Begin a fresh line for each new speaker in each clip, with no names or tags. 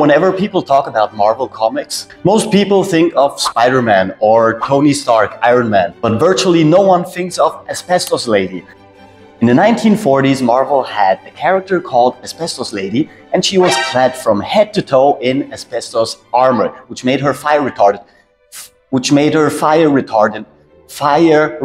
whenever people talk about Marvel Comics, most people think of Spider-Man or Tony Stark, Iron Man, but virtually no one thinks of Asbestos Lady. In the 1940s, Marvel had a character called Asbestos Lady, and she was clad from head to toe in asbestos armor, which made her fire retardant. Fire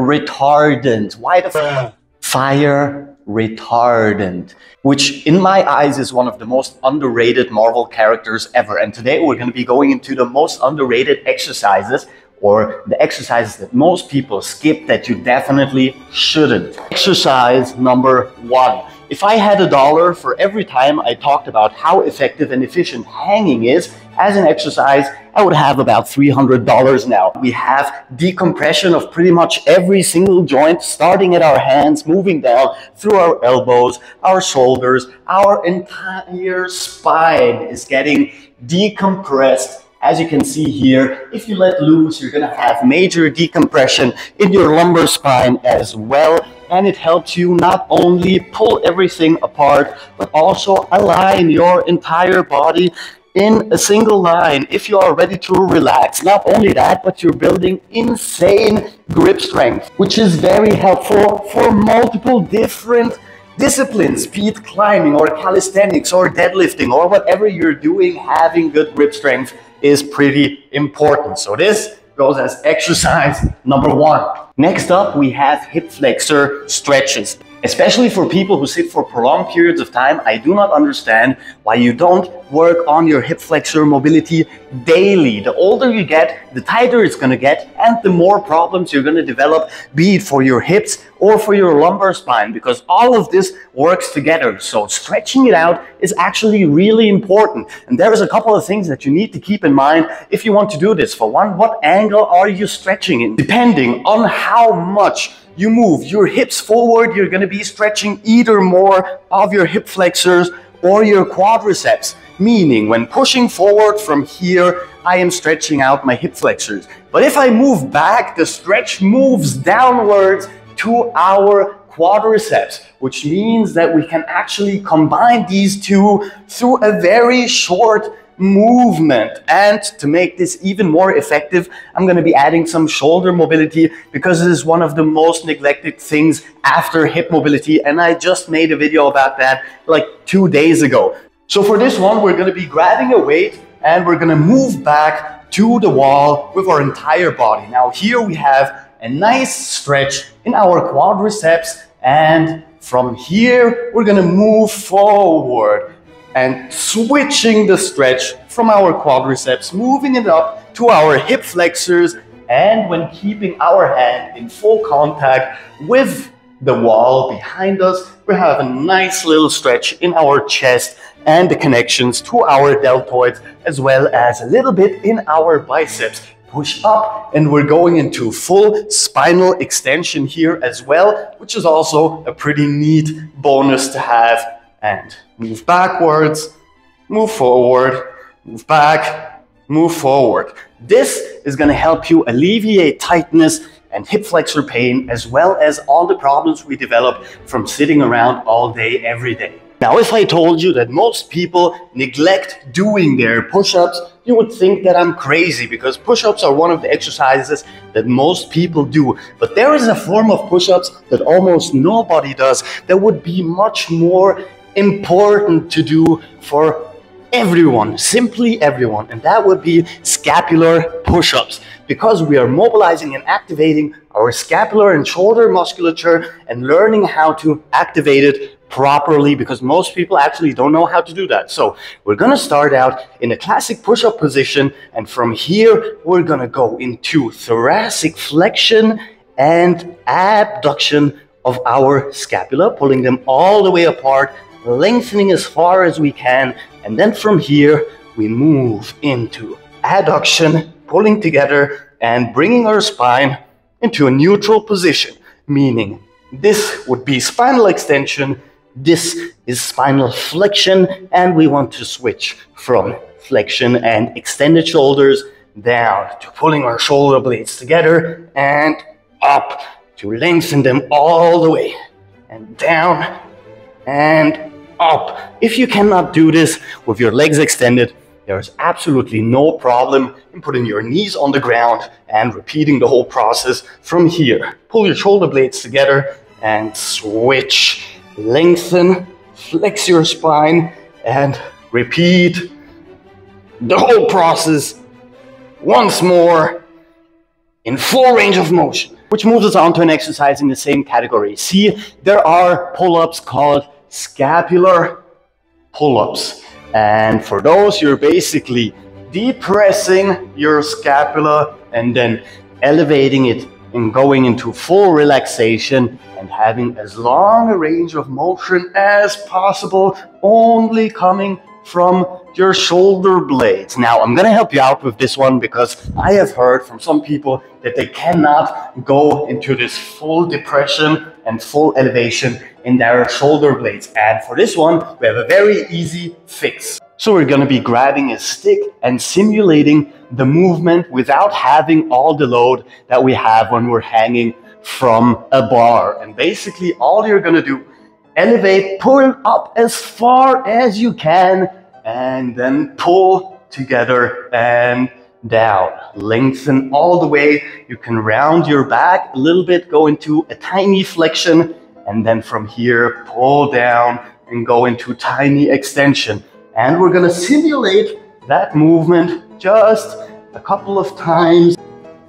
retardant, which in my eyes is one of the most underrated Marvel characters ever. And today we're going to be going into the most underrated exercises, or the exercises that most people skip that you definitely shouldn't. Exercise number 1. If I had $1 for every time I talked about how effective and efficient hanging is as an exercise, I would have about $300 now. We have decompression of pretty much every single joint, starting at our hands, moving down through our elbows, our shoulders, our entire spine is getting decompressed. As you can see here, if you let loose, you're going to have major decompression in your lumbar spine as well. And it helps you not only pull everything apart, but also align your entire body in a single line if you are ready to relax. Not only that, but you're building insane grip strength, which is very helpful for multiple different disciplines, be it climbing or calisthenics or deadlifting or whatever you're doing. Having good grip strength is pretty important. So this goes as exercise number 1. Next up, we have hip flexor stretches. Especially for people who sit for prolonged periods of time, I do not understand why you don't work on your hip flexor mobility daily. The older you get, the tighter it's going to get, and the more problems you're going to develop, be it for your hips or for your lumbar spine, because all of this works together. So stretching it out is actually really important. And there is a couple of things that you need to keep in mind if you want to do this. For one, what angle are you stretching in? Depending on how much you move your hips forward, you're going to be stretching either more of your hip flexors or your quadriceps. Meaning, when pushing forward from here, I am stretching out my hip flexors. But if I move back, the stretch moves downwards to our quadriceps, which means that we can actually combine these two through a very short movement. And to make this even more effective, I'm going to be adding some shoulder mobility, because this is one of the most neglected things after hip mobility, and I just made a video about that like 2 days ago. So for this one, we're going to be grabbing a weight and we're going to move back to the wall with our entire body. Now here we have a nice stretch in our quadriceps, and from here we're going to move forward and switching the stretch from our quadriceps, moving it up to our hip flexors, and when keeping our hand in full contact with the wall behind us, we have a nice little stretch in our chest and the connections to our deltoids, as well as a little bit in our biceps. Push up, and we're going into full spinal extension here as well, which is also a pretty neat bonus to have. And move backwards, move forward, move back, move forward. This is going to help you alleviate tightness and hip flexor pain, as well as all the problems we develop from sitting around all day, every day. Now, if I told you that most people neglect doing their push-ups, you would think that I'm crazy, because push-ups are one of the exercises that most people do. But there is a form of push-ups that almost nobody does that would be much more important to do for everyone, simply everyone, and that would be scapular push-ups, because we are mobilizing and activating our scapular and shoulder musculature and learning how to activate it properly, because most people actually don't know how to do that. So we're going to start out in a classic push-up position, and from here we're going to go into thoracic flexion and abduction of our scapula, pulling them all the way apart, lengthening as far as we can, and then from here we move into adduction, pulling together and bringing our spine into a neutral position, meaning this would be spinal extension, this is spinal flexion, and we want to switch from flexion and extended shoulders down to pulling our shoulder blades together and up to lengthen them all the way, and down and up. If you cannot do this with your legs extended, you there's absolutely no problem in putting your knees on the ground and repeating the whole process from here. Pull your shoulder blades together and switch. Lengthen, flex your spine, and repeat the whole process once more in full range of motion. Which moves us on to an exercise in the same category. See, there are pull-ups called scapular pull-ups. And for those, you're basically depressing your scapula and then elevating it and going into full relaxation and having as long a range of motion as possible, only coming from your shoulder blades. Now, I'm gonna help you out with this one because I have heard from some people that they cannot go into this full depression and full elevation in their shoulder blades. And for this one, we have a very easy fix. So we're gonna be grabbing a stick and simulating the movement without having all the load that we have when we're hanging from a bar. And basically all you're gonna do, elevate, pull up as far as you can, and then pull together and down. Lengthen all the way. You can round your back a little bit, go into a tiny flexion, and then from here, pull down and go into tiny extension. And we're gonna simulate that movement just a couple of times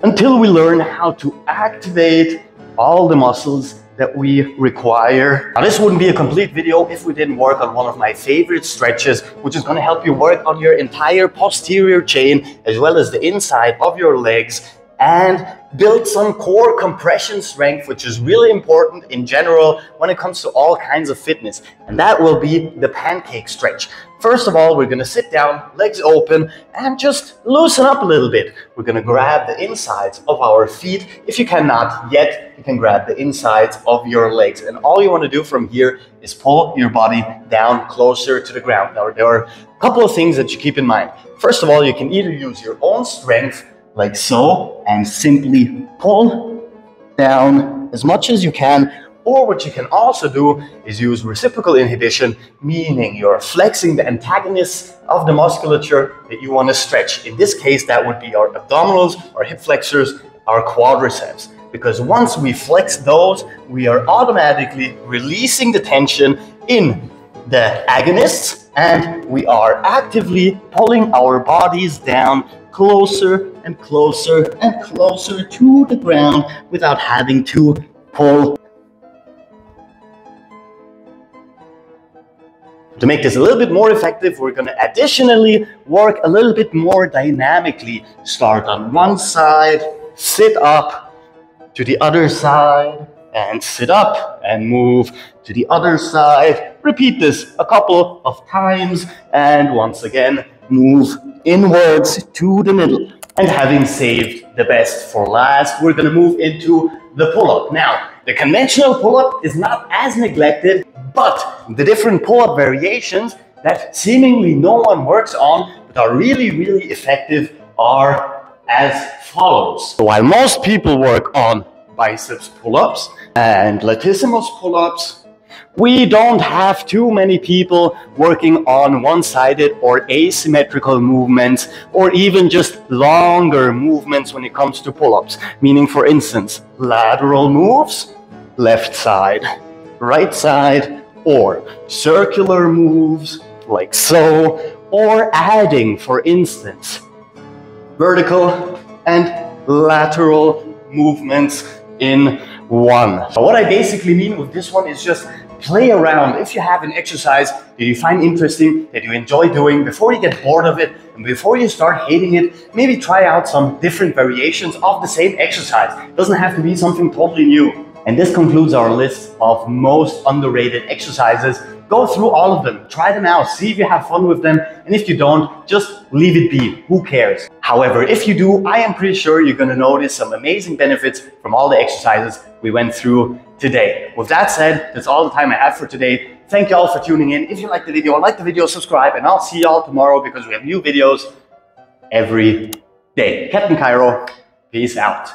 until we learn how to activate all the muscles that we require. Now, this wouldn't be a complete video if we didn't work on one of my favorite stretches, which is going to help you work on your entire posterior chain as well as the inside of your legs and build some core compression strength, which is really important in general when it comes to all kinds of fitness. And that will be the pancake stretch. First of all, we're going to sit down, legs open, and just loosen up a little bit. We're going to grab the insides of our feet. If you cannot yet, you can grab the insides of your legs. And all you want to do from here is pull your body down closer to the ground. Now, there are a couple of things that you keep in mind. First of all, you can either use your own strength like so and simply pull down as much as you can, or what you can also do is use reciprocal inhibition, meaning you're flexing the antagonists of the musculature that you want to stretch. In this case, that would be our abdominals, our hip flexors, our quadriceps. Because once we flex those, we are automatically releasing the tension in the agonists, and we are actively pulling our bodies down closer and closer and closer to the ground without having to pull. To make this a little bit more effective, we're going to additionally work a little bit more dynamically. Start on one side, sit up to the other side, and sit up and move to the other side. Repeat this a couple of times, and once again, move inwards to the middle. And having saved the best for last, we're going to move into the pull-up. Now, the conventional pull-up is not as neglected, but the different pull-up variations that seemingly no one works on but are really, really effective are as follows. So while most people work on biceps pull-ups and latissimus pull-ups, we don't have too many people working on one-sided or asymmetrical movements, or even just longer movements when it comes to pull-ups. Meaning, for instance, lateral moves, left side, right side, or circular moves like so, or adding, for instance, vertical and lateral movements in one. So what I basically mean with this one is just play around. If you have an exercise that you find interesting, that you enjoy doing, before you get bored of it and before you start hating it, maybe try out some different variations of the same exercise. It doesn't have to be something totally new. And this concludes our list of most underrated exercises. Go through all of them, try them out, see if you have fun with them, and if you don't, just leave it be, who cares? However, if you do, I am pretty sure you're gonna notice some amazing benefits from all the exercises we went through today. With that said, that's all the time I have for today. Thank you all for tuning in. If you liked the video, subscribe, and I'll see y'all tomorrow because we have new videos every day. Captain Cairo, peace out.